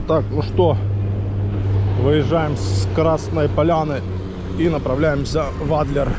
Так, ну что, выезжаем с Красной Поляны и направляемся в Адлер.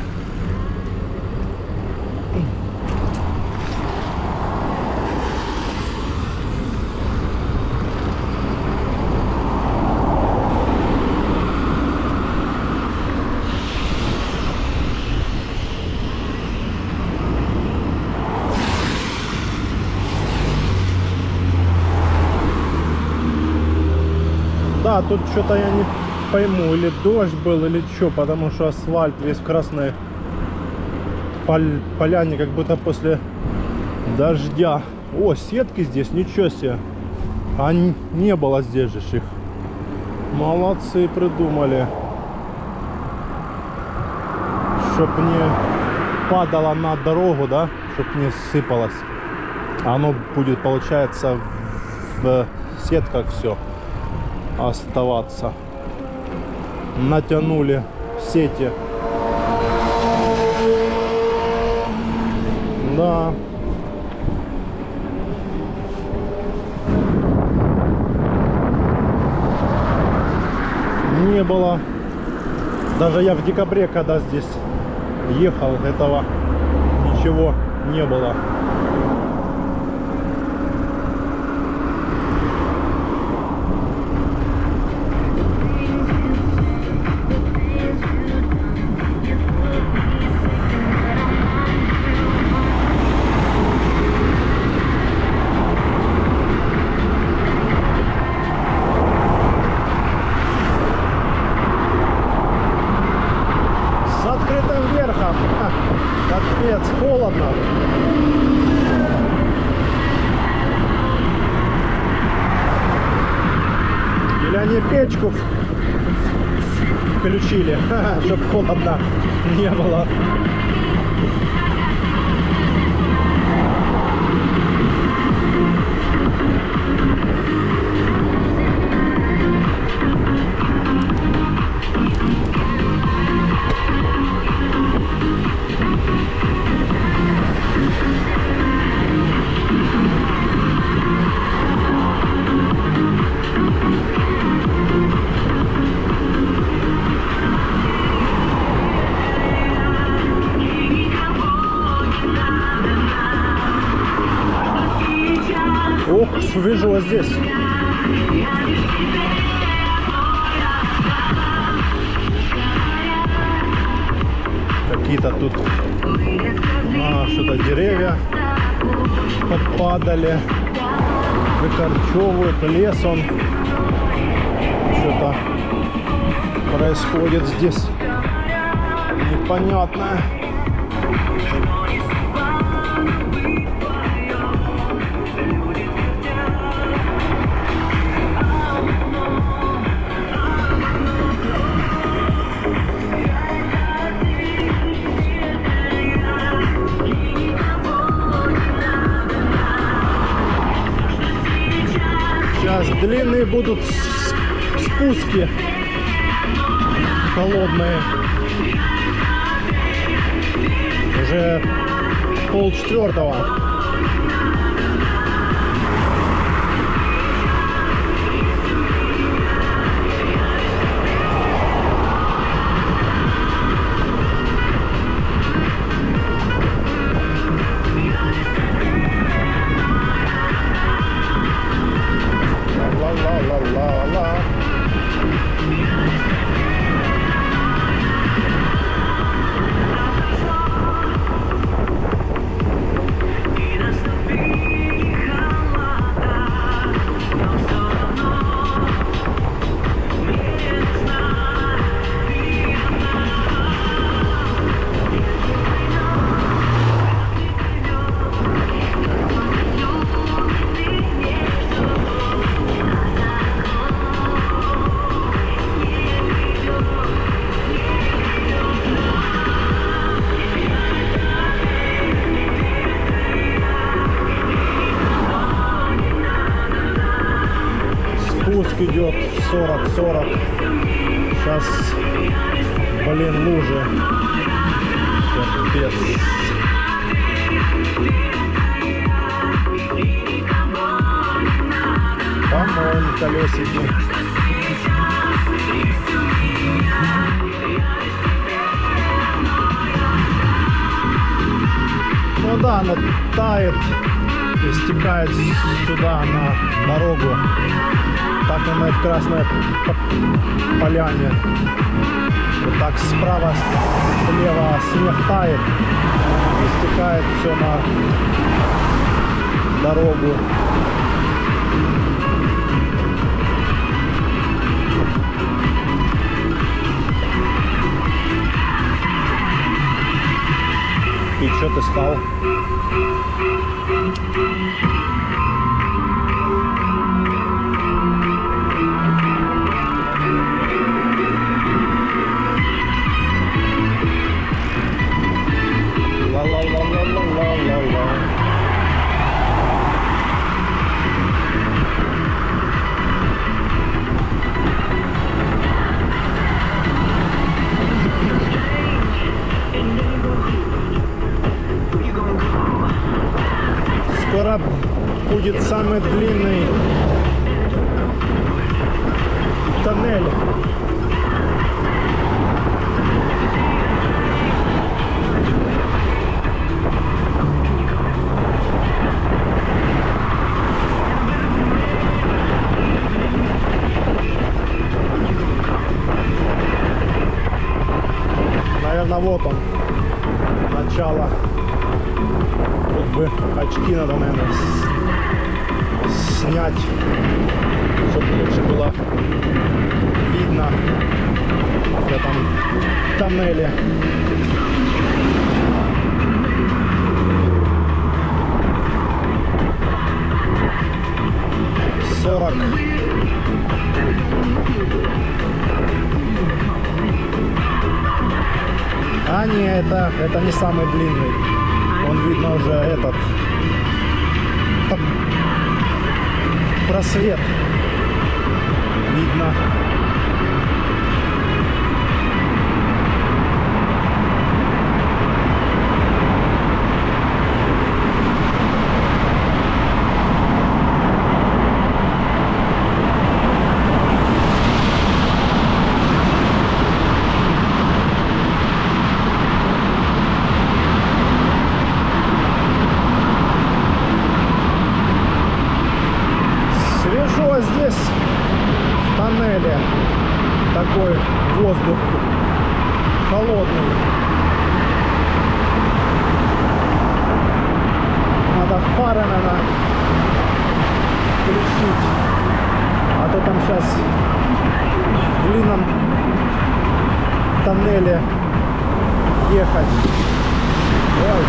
Да, тут что-то я не пойму, или дождь был, или что, потому что асфальт весь в красной поляне, как будто после дождя. О, сетки здесь, ничего себе. А не было здесь же их. Молодцы, придумали. Чтоб не падало на дорогу, да, чтоб не сыпалось. Оно будет, получается, в сетках все оставаться. Натянули сети. Да. Не было. Даже я в декабре, когда здесь ехал, этого ничего не было. Капец, холодно. Или они печку включили, чтобы холодно не было. Ох, вижу вот здесь. Какие-то тут что-то деревья попадали, выкорчевывают, лес он. Что-то происходит здесь непонятное. Сейчас длинные будут спуски холодные. Уже 3:30. Ла-ла-ла-ла-ла. Спуск идет 40-40. Сейчас, блин, лужи. Капец. По-моему. колесики. Ну да, она тает и стекает сюда на дорогу. Так и мы в Красной Поляне. Вот так справа, слева снег тает и стекает все на дорогу. И что ты стал? Ла-ла-ла-ла-ла-ла-ла-ла. Скоро будет самый длинный тоннель. Наверное, вот он, начало. Тут бы очки надо, наверное, снять, чтобы лучше было видно в этом тоннеле. А не, это не самый длинный. Он, видно, уже этот просвет видно. Здесь в тоннеле такой воздух холодный. Надо фары, наверное, включить, а то там сейчас в длинном тоннеле ехать. Ой.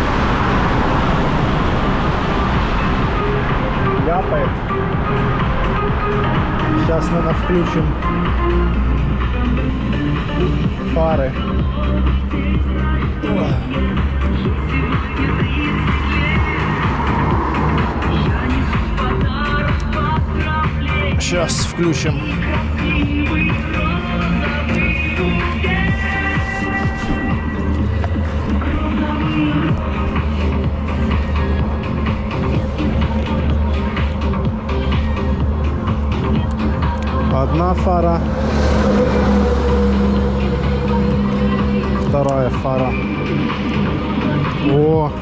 Ляпает. Сейчас, наверное, включим фары. Сейчас включим. Одна фара, вторая фара. О,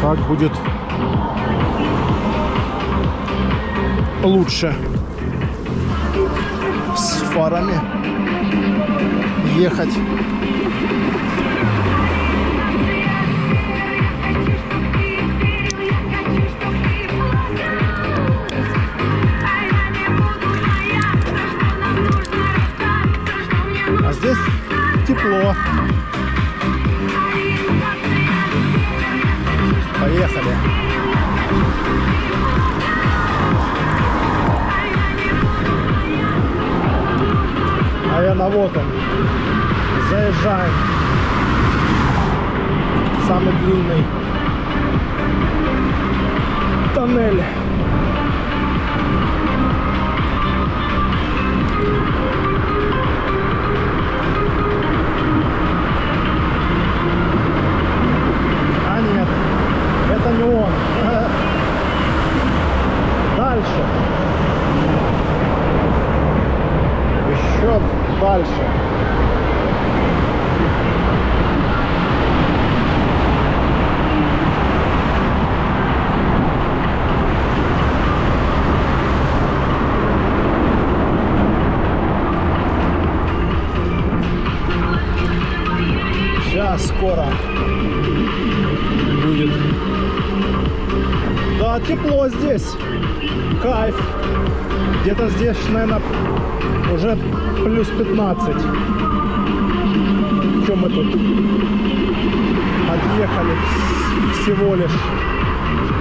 как будет лучше с фарами ехать. А здесь тепло. Поехали. Наверное, вот он. Заезжаем. Самый длинный тоннель. Это не он. Дальше. дальше. Сейчас скоро будет. Да, тепло здесь. Кайф. Где-то здесь, наверное, уже плюс 15. Что мы тут отъехали всего лишь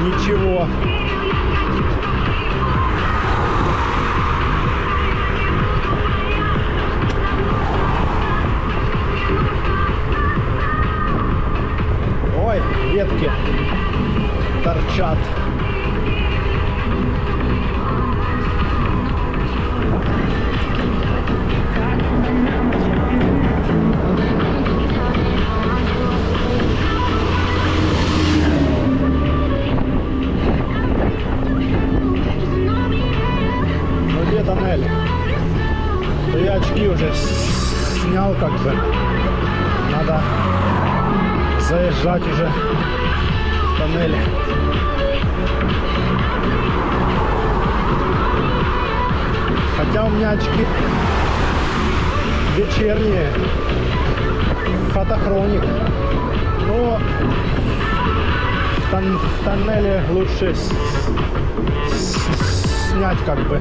ничего. Ой, ветки торчат. Тоннель. Я очки уже снял, как бы. Надо заезжать уже в тоннель. Хотя у меня очки вечерние, фотохроник, но в тоннеле лучше снять, как бы.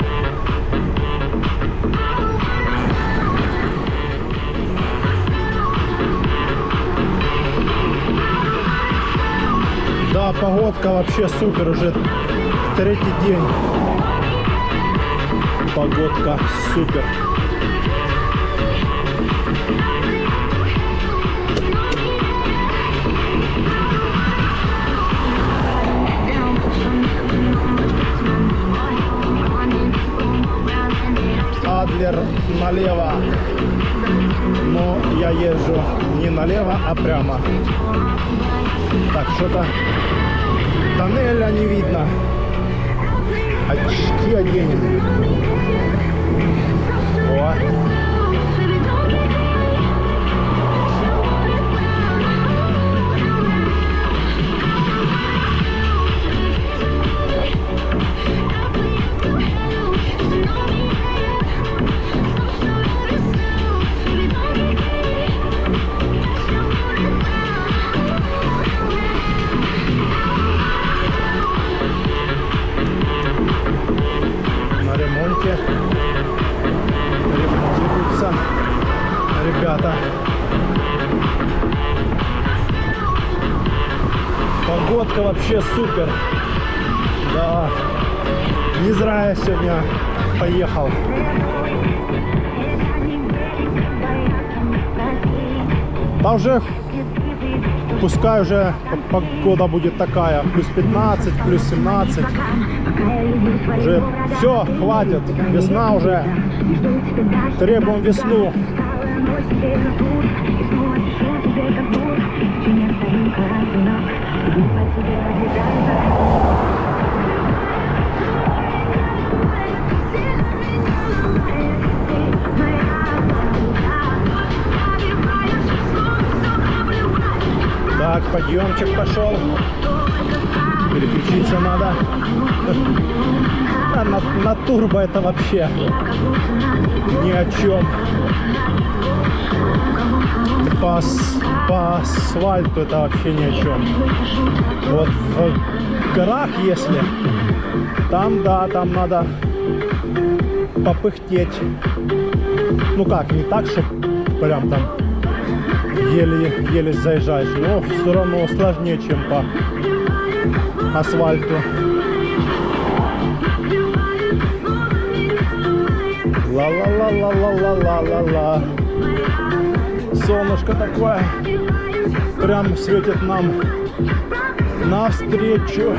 Да, погодка вообще супер, уже третий день. Погодка супер. Адлер налево, но я езжу не налево, а прямо. Так, что-то тоннеля не видно. Очки оденем. О. Ремонтируются ребята. Погодка вообще супер. Да, не зря я сегодня поехал. Да уже, пускай уже погода будет такая, плюс 15, плюс 17. Уже все, хватит, весна уже, требуем весну. Так, подъемчик пошел. Переключиться надо. А на турбо это вообще ни о чем. По асфальту это вообще ни о чем. Вот в горах, если там, да, там надо попыхтеть. Ну как, не так, что прям там еле заезжаешь, но все равно сложнее, чем по асфальту. Ла-ла-ла-ла-ла-ла-ла-ла-ла. Солнышко такое прям светит нам навстречу.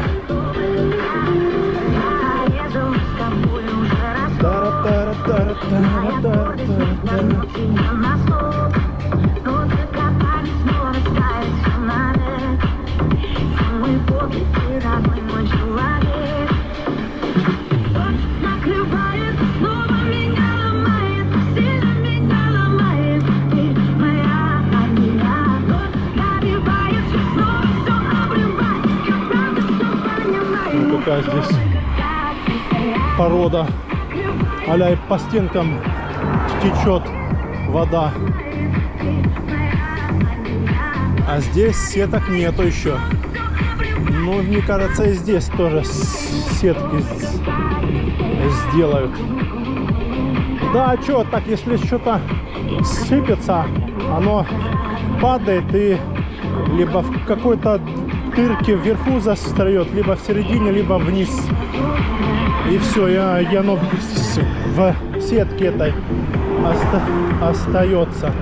такая здесь порода. А-ля и по стенкам течет вода. А здесь сеток нету еще. Ну, мне кажется, и здесь тоже сетки сделают. Да, а что, так, если что-то сыпется, оно падает и либо в какой-то дырке вверху застряет, либо в середине, либо вниз. И все, и оно в сетке этой остается.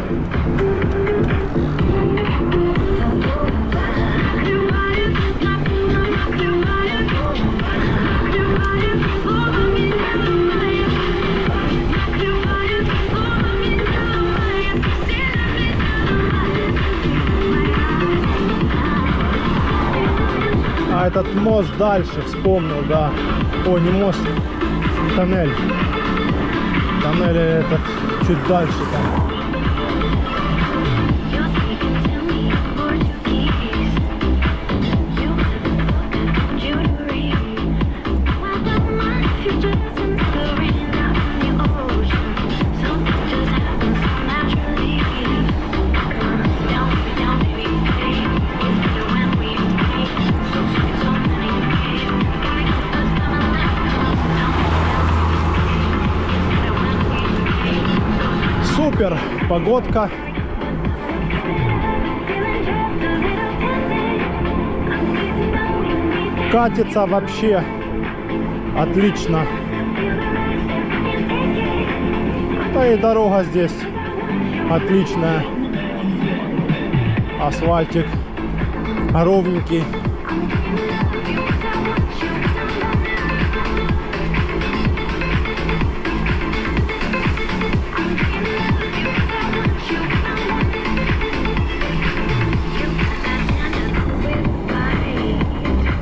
А этот мост дальше, вспомнил, да. О, не мост, тоннель. Тоннель этот чуть дальше там. Супер погодка. Катится вообще отлично. Да и дорога здесь отличная. Асфальтик ровненький.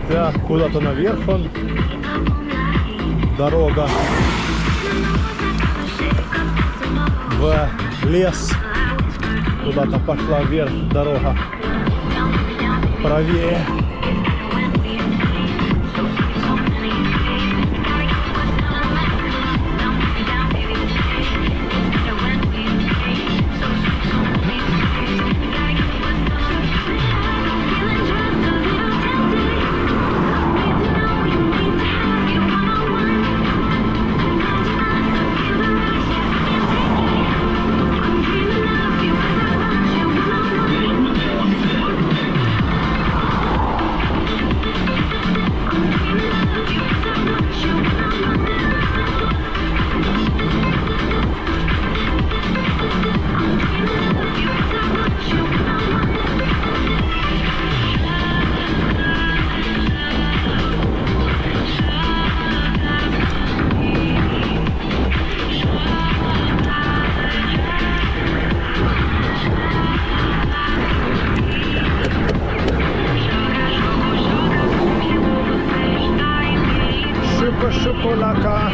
Так, куда-то наверх он. Дорога в лес. Куда-то пошла вверх дорога. Правее. Шоколадка.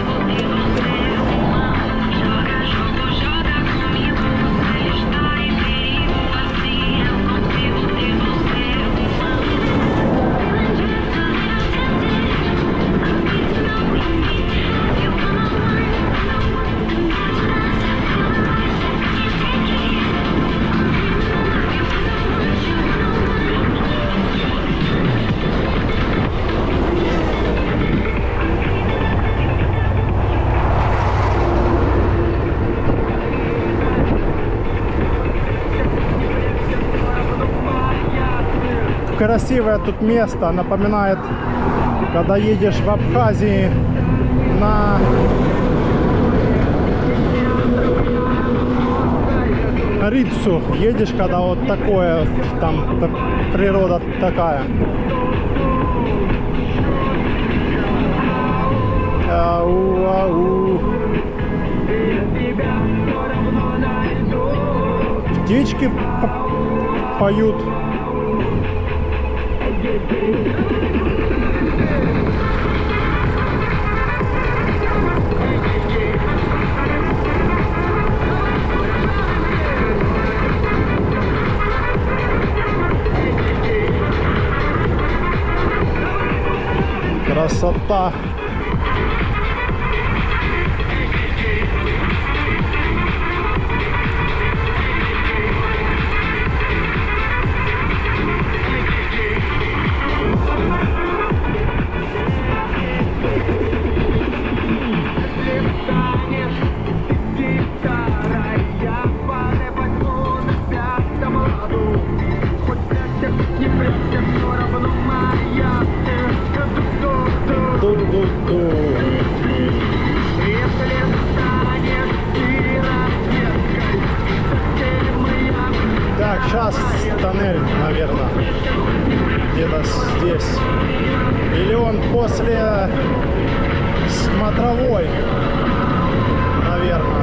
Красивое тут место, напоминает, когда едешь в Абхазии на Риццу, едешь, когда вот такое, там природа такая. Ау-ау. Птички поют. Красота. красота. Так, сейчас тоннель, наверное, где-то здесь. Или он после смотровой, наверное.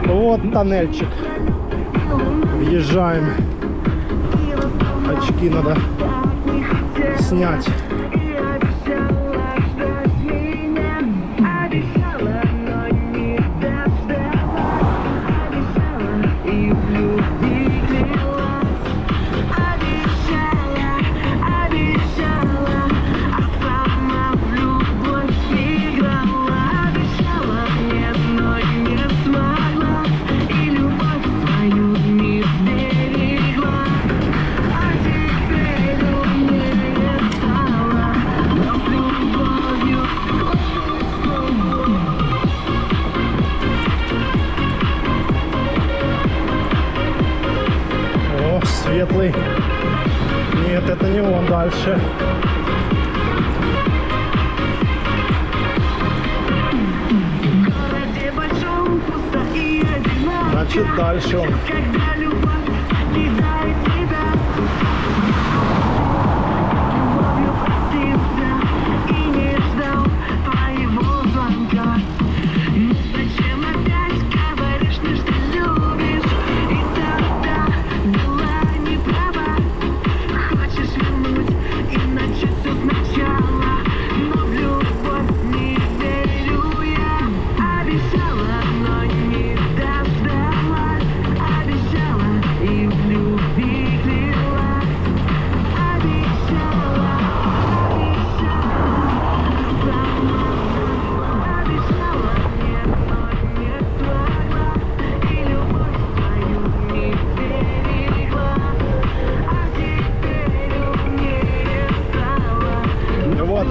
Вот тоннельчик. Въезжаем. Очки надо снять. Светлый. Нет, это не он дальше. Значит, дальше он.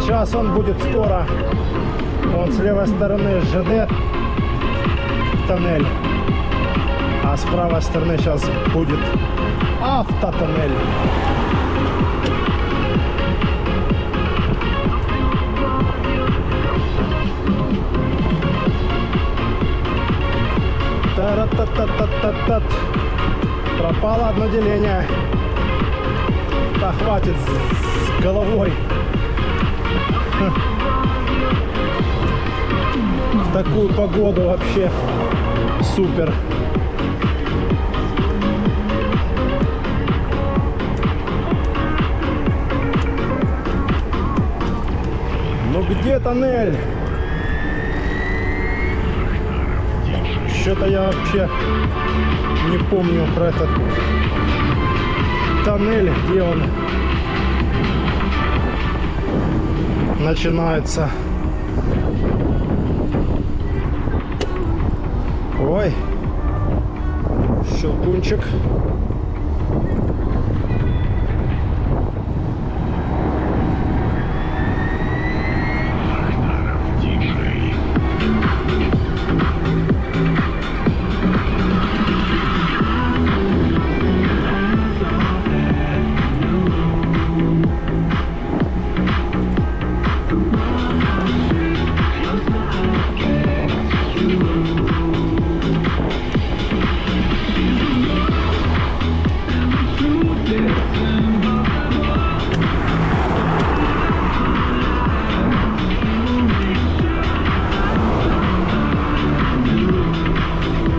Сейчас он будет скоро. Он с левой стороны ЖД тоннель, а с правой стороны сейчас будет автотоннель. Та-ра-та-та-та-та-та. Пропало одно деление. Да хватит с головой. В такую погоду вообще супер. Ну где тоннель? Что-то я вообще не помню про этот тоннель, где он начинается. Ой, щелкунчик.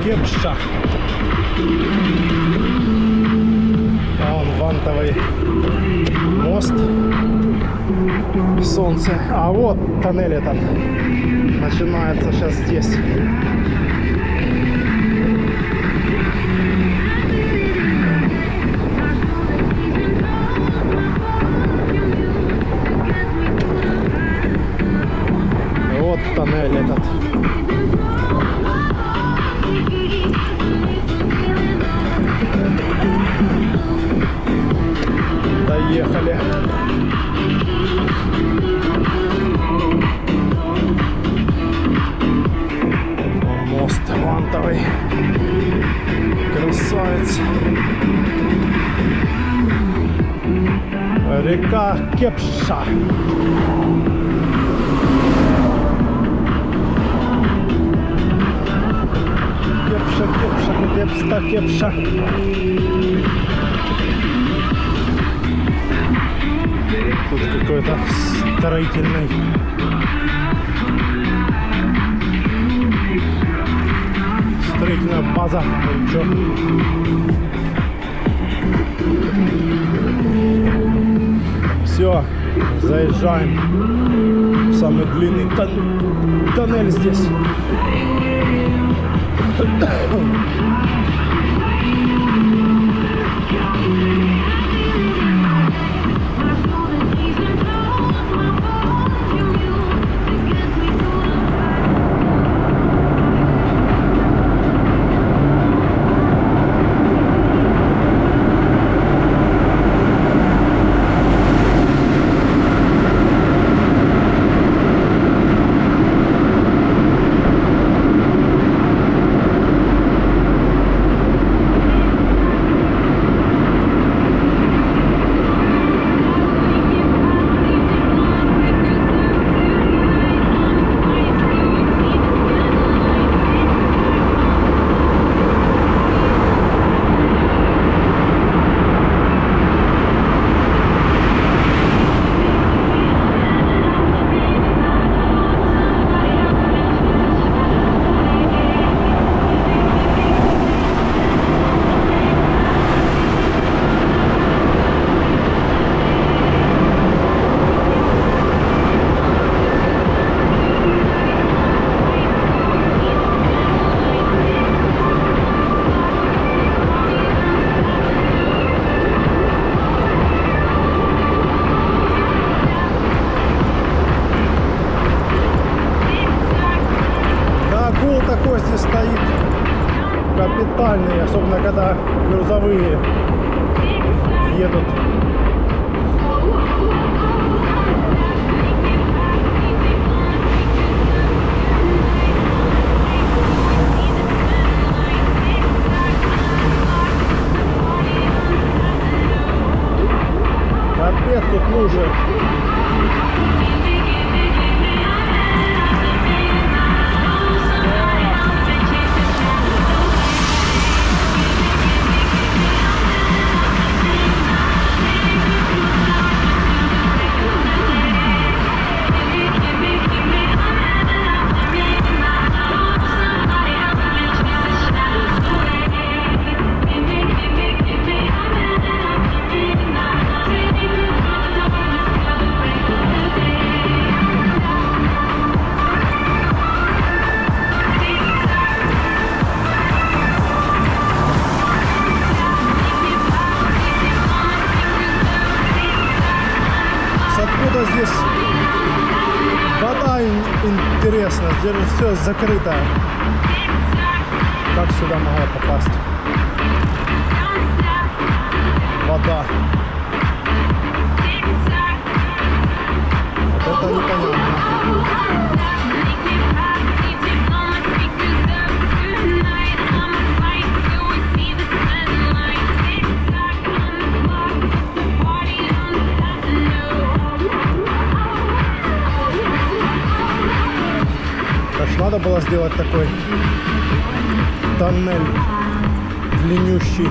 Кепша. А он вантовый мост. Солнце. А вот тоннель этот. Начинается сейчас здесь. Вот тоннель этот. Доехали. Мост вантовый. Красавец. Река Кепша. Кепша, Кепша. Тут какой-то строительный строительная база. Все, заезжаем в самый длинный тоннель здесь. Такой здесь стоит капитальный, особенно когда грузовые едут. Капец, тут лужи. Откуда здесь вода, интересно, здесь все закрыто. Как сюда могла попасть вода? Вот это непонятно. Надо было сделать такой тоннель длиннющий.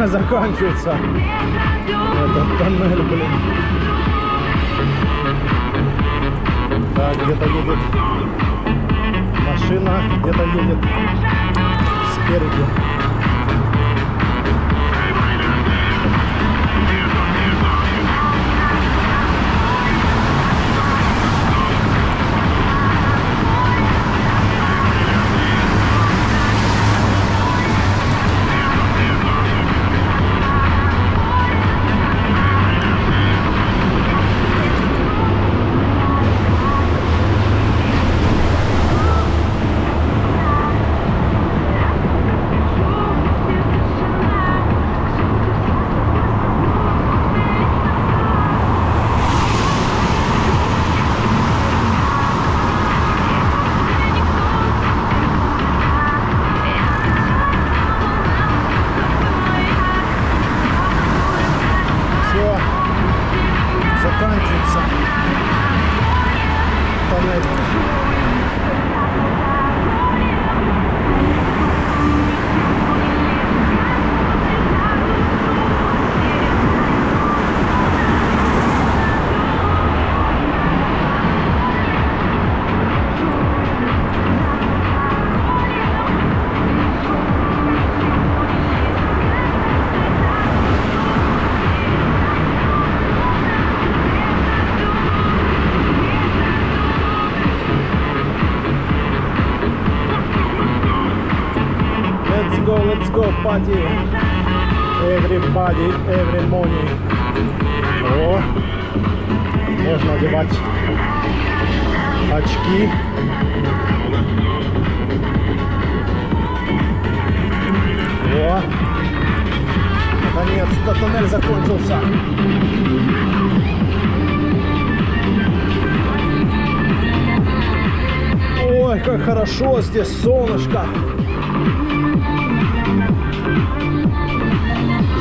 заканчивается этот тоннель, блин. Так, где-то едет машина, где-то едет спереди. Заканчивается тоннель. Let's go party, everybody, every morning. О, можно одевать очки. О, наконец-то тоннель закончился. Ой, как хорошо здесь, солнышко.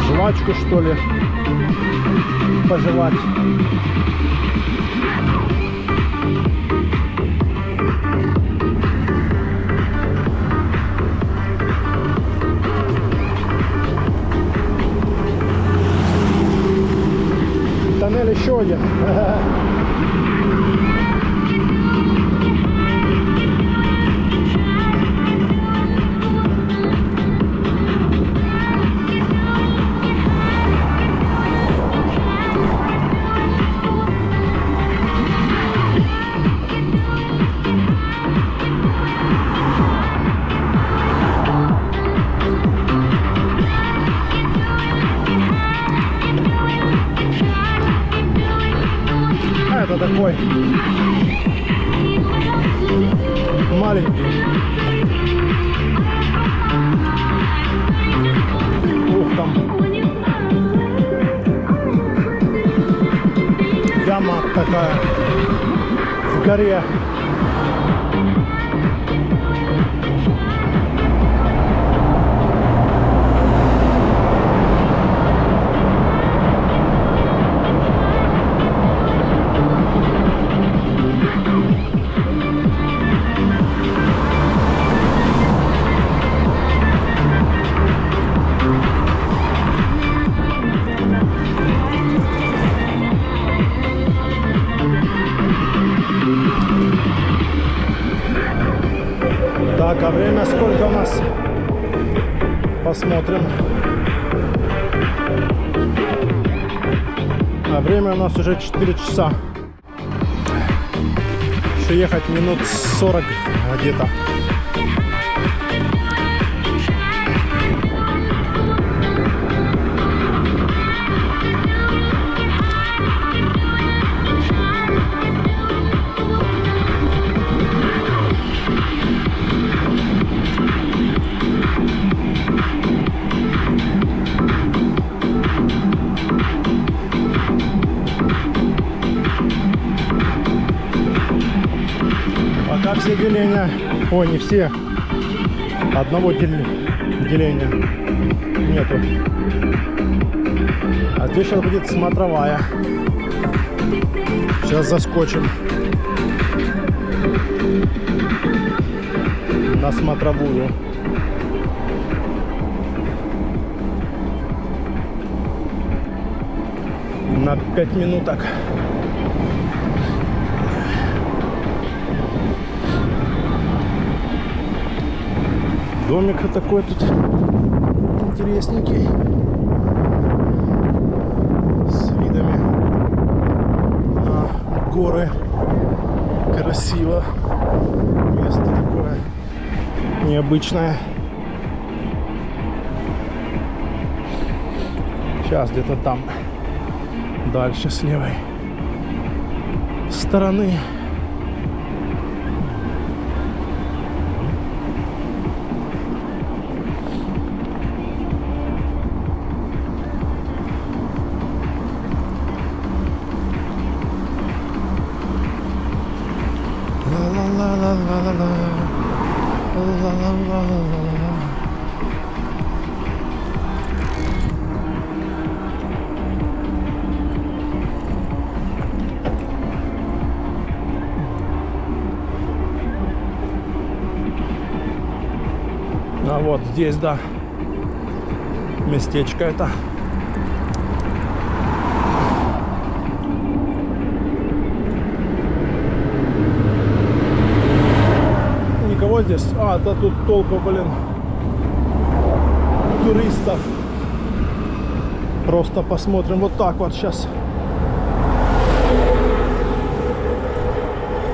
Жвачку, что ли, пожевать. Тоннель еще один. Это такой маленький. Ух, там яма такая в горе. Так, а время сколько у нас? Посмотрим. А время у нас уже 4 часа. Еще ехать минут 40 где-то. Пока все деления, ой, не все, одного деления нету. А здесь сейчас будет смотровая. Сейчас заскочим на смотровую. на 5 минуток. Домик такой тут интересненький, с видами на горы. Красиво. Место такое необычное. Сейчас где-то там, дальше с левой стороны. А вот здесь, да, местечко это. Никого здесь? А, да тут толпа, блин, туристов. Просто посмотрим вот так вот сейчас.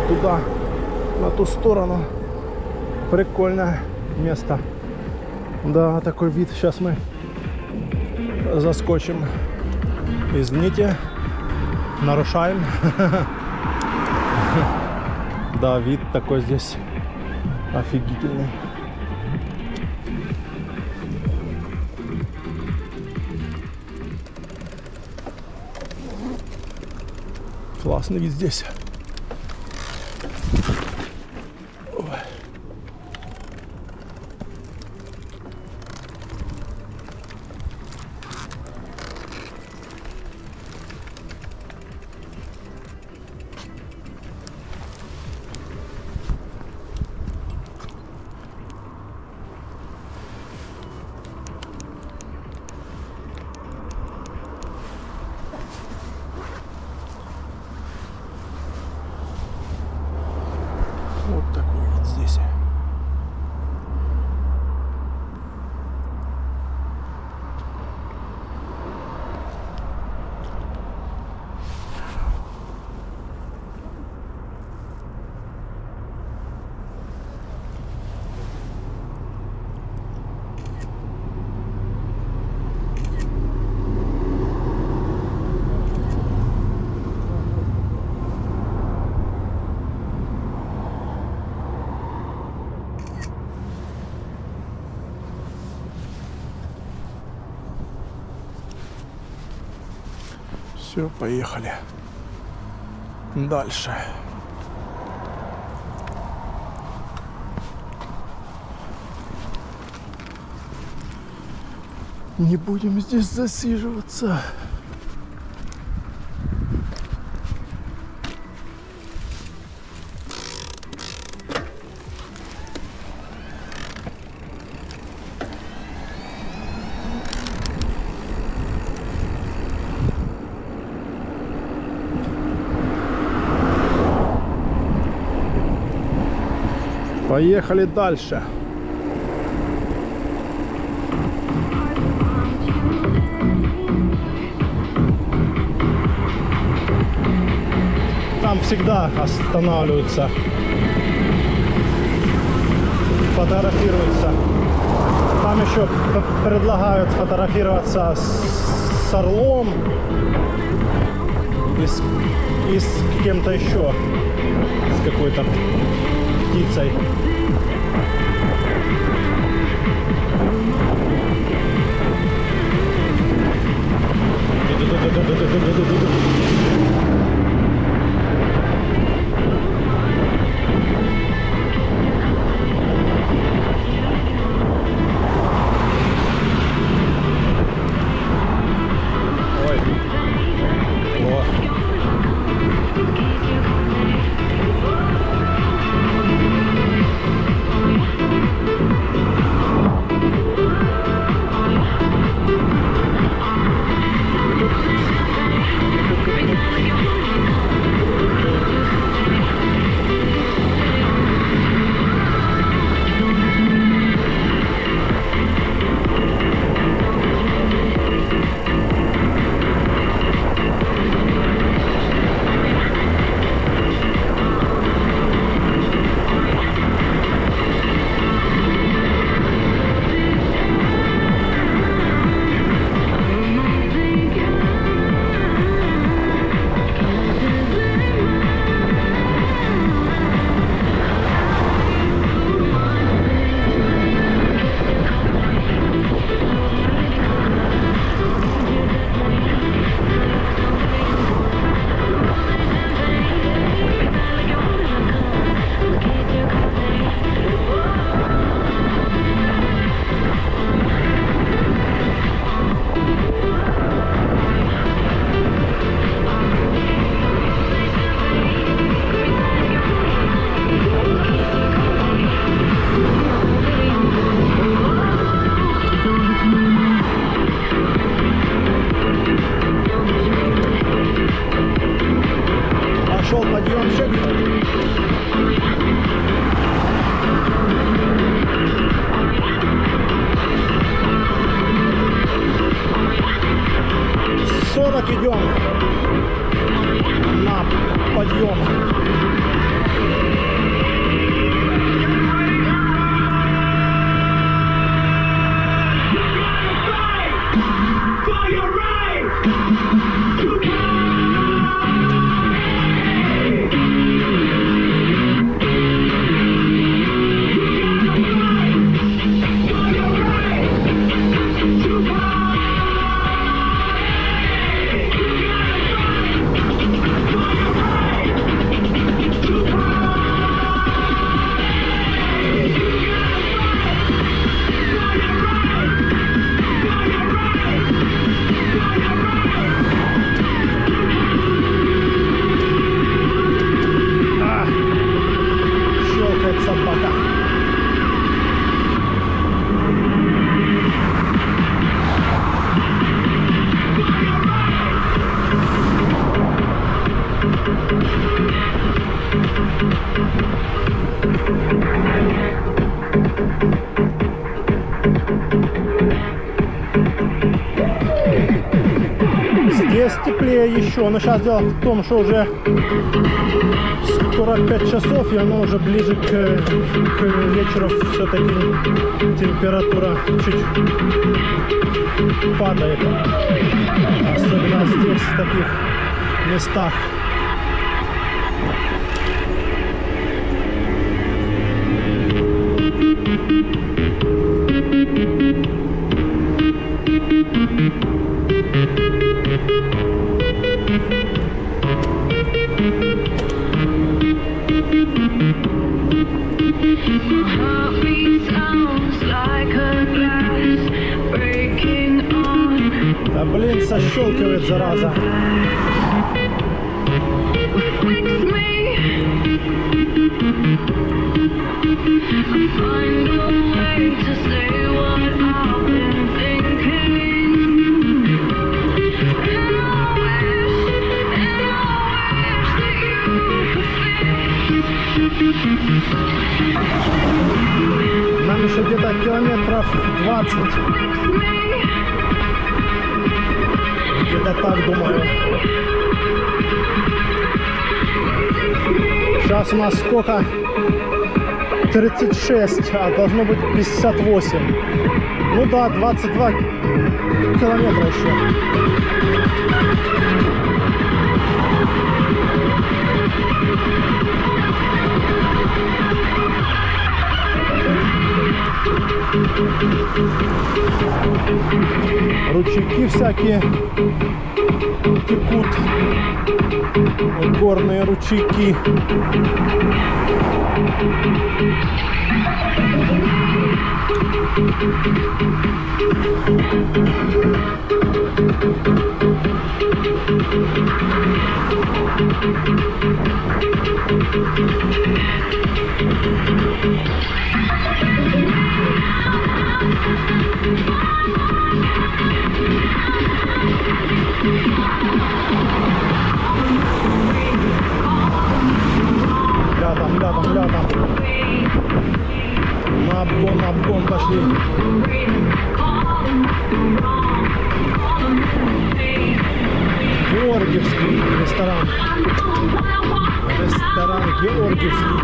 Туда, на ту сторону. Прикольное место. Да, такой вид. Сейчас мы заскочим. Извините, нарушаем. Да, вид такой здесь офигительный. Классный вид здесь. Вот такой вид здесь. Все, поехали дальше. Не будем здесь засиживаться. Поехали дальше. Там всегда останавливаются, фотографируются. Там еще предлагают фотографироваться с орлом и с кем-то еще, с какой-то птицей. Ой. О. Ручек. 40 идем на подъем. Здесь теплее еще, но сейчас дело в том, что уже скоро 5 часов, и оно уже ближе к вечеру все-таки температура чуть падает, особенно здесь, в таких местах. Да блин, сощелкивает, зараза. Нам еще где-то километров 20. Где-то так, думаю. Сейчас у нас сколько? 36, а должно быть 58. Ну да, 22 километра еще. Ручейки всякие текут, вот горные ручейки. Рядом. На обгон пошли. Георгиевский ресторан. Ресторан Георгиевский.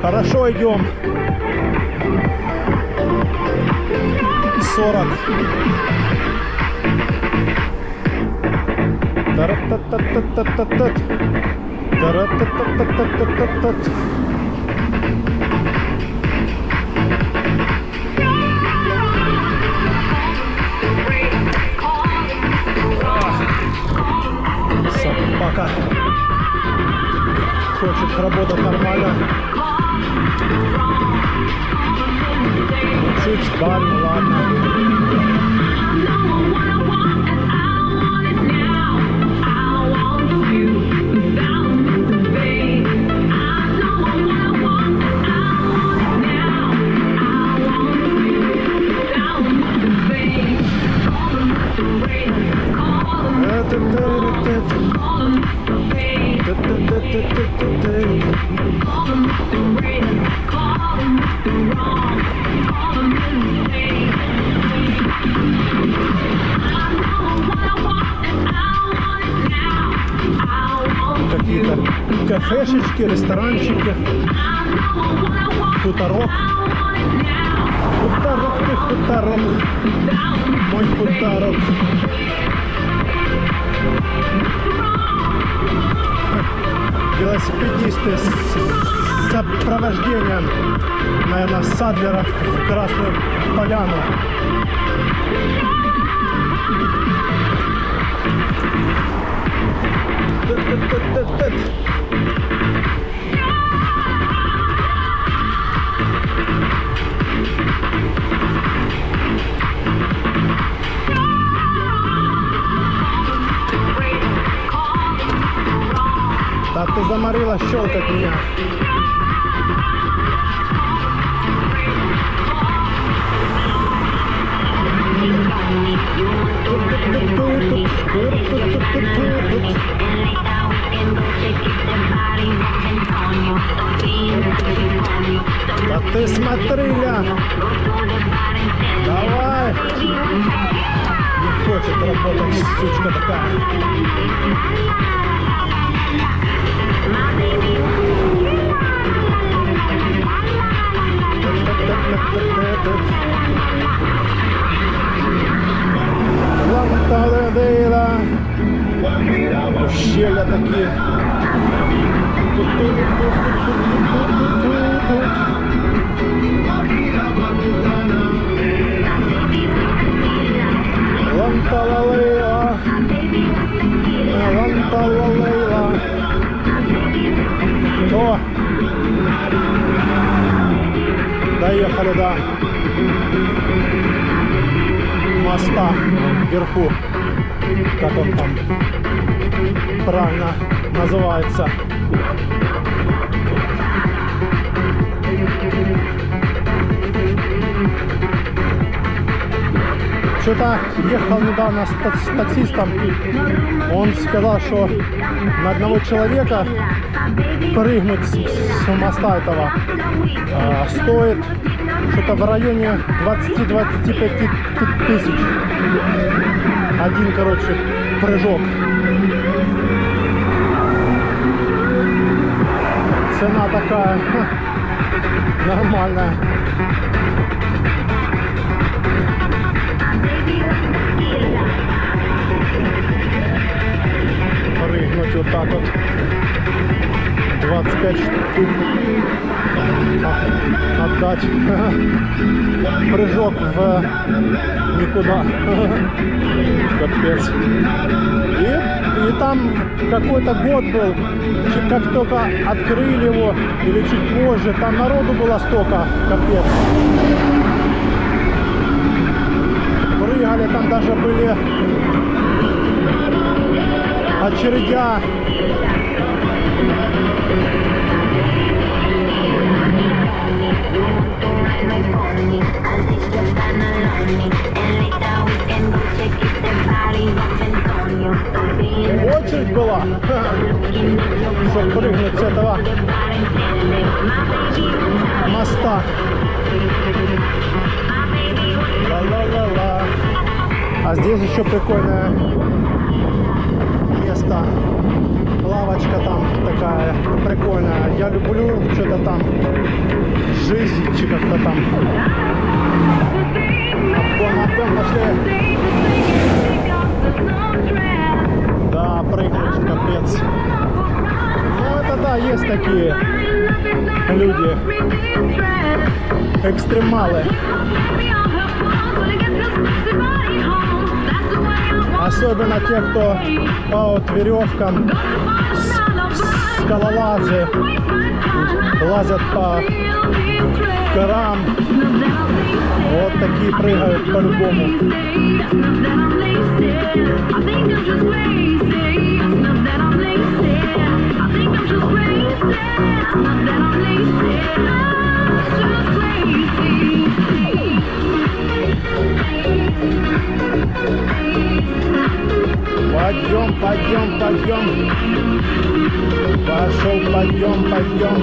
Хорошо идем. 40. Тара-та-та-та-та-та-та. Тара-та-та-та-та-та-та. Собака хочет работать нормально. Чуть спали, ладно. кафешечки, ресторанчики, хуторок. Хуторок, ты хуторок, мой хуторок. Велосипедисты с сопровождением, наверное, Садлеров в Красную Поляну. Да ты заморила щелкать меня. Да ты смотри, ля. Давай. Не хочет работать, сучка такая. Ущелья такие. Ланталалейла, ланталалейла. О! Доехали до моста вверху, как он там правильно называется. Что-то ехал недавно с таксистом, он сказал, что на одного человека прыгнуть с моста этого стоит что-то в районе 20-25 тысяч. Один, короче, прыжок. Цена такая нормальная. Прыгнуть вот так вот 25 штук, отдать прыжок в никуда. Капец. И там какой-то год был, как только открыли его, или чуть позже, там народу было столько, капец. Прыгали, там даже были очередя. Очередь была, чтобы прыгнуть с этого моста. Ла-ла-ла-ла. А здесь еще прикольное место. Лавочка там такая прикольная. Я люблю что-то там жизнь, чи как-то там. Обгон, пошли. Да, прыгнуть, капец. Ну это да, есть такие люди. Экстремалы. Особенно те, кто по вот веревкам, скалолазы, лазят по горам. Вот такие прыгают по-любому. Пойдем, пойдем, пойдем. Пошел, пойдем, пойдем.